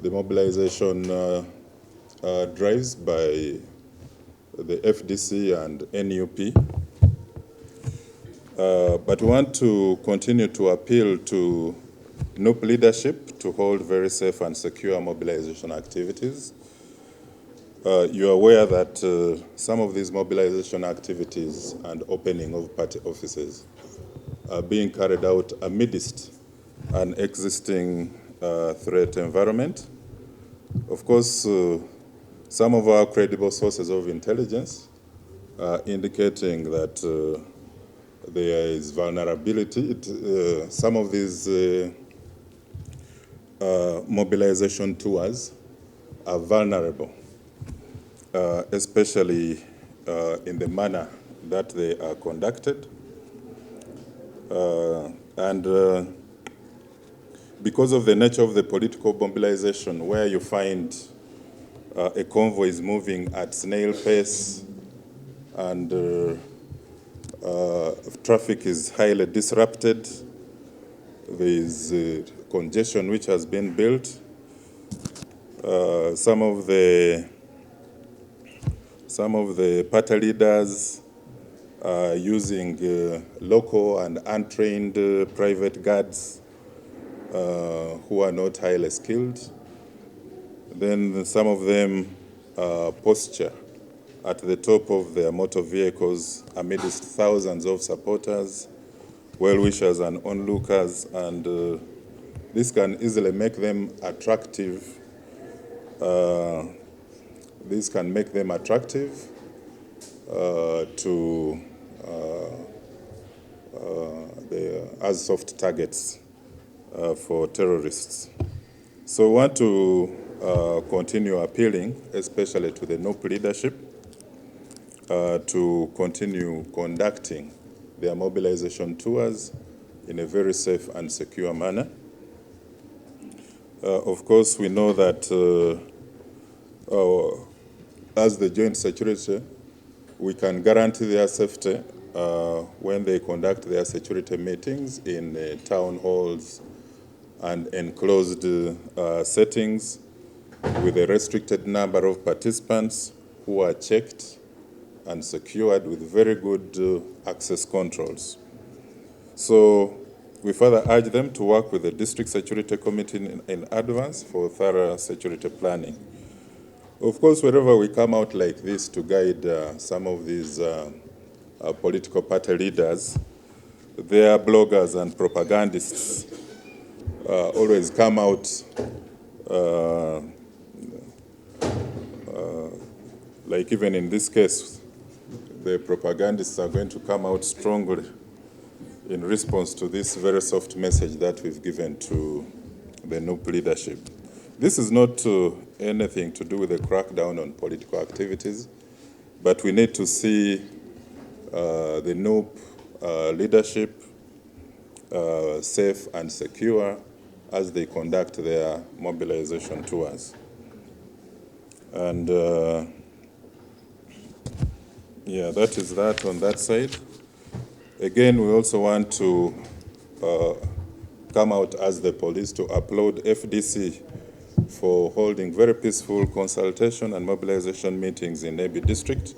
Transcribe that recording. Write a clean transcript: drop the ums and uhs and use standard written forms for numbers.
the mobilization drives by the FDC and NUP. But we want to continue to appeal to NUP leadership to hold very safe and secure mobilization activities. You are aware that some of these mobilization activities and opening of party offices are being carried out amidst an existing threat environment. Of course, some of our credible sources of intelligence are indicating that there is vulnerability. Some of these mobilization tours are vulnerable, especially in the manner that they are conducted. And because of the nature of the political mobilization, where you find a convoy is moving at snail pace and traffic is highly disrupted, there is congestion which has been built. Some of the party leaders are using local and untrained private guards who are not highly skilled. Then some of them posture at the top of their motor vehicles amidst thousands of supporters, well-wishers and onlookers, and this can easily make them attractive. This can make them attractive as soft targets for terrorists. So we want to continue appealing, especially to the NUP leadership, to continue conducting their mobilization tours in a very safe and secure manner. Of course, we know that as the joint security, we can guarantee their safety when they conduct their security meetings in town halls and enclosed settings with a restricted number of participants who are checked and secured with very good access controls. So we further urge them to work with the District Security Committee in advance for thorough security planning. Of course, wherever we come out like this to guide some of these political party leaders, their bloggers and propagandists always come out like even in this case, the propagandists are going to come out strongly in response to this very soft message that we've given to the NUP leadership. This is not anything to do with a crackdown on political activities, but we need to see the NUP leadership safe and secure as they conduct their mobilization tours. And yeah, that is that on that side. Again, we also want to come out as the police to applaud FDC for holding very peaceful consultation and mobilization meetings in Ebi district.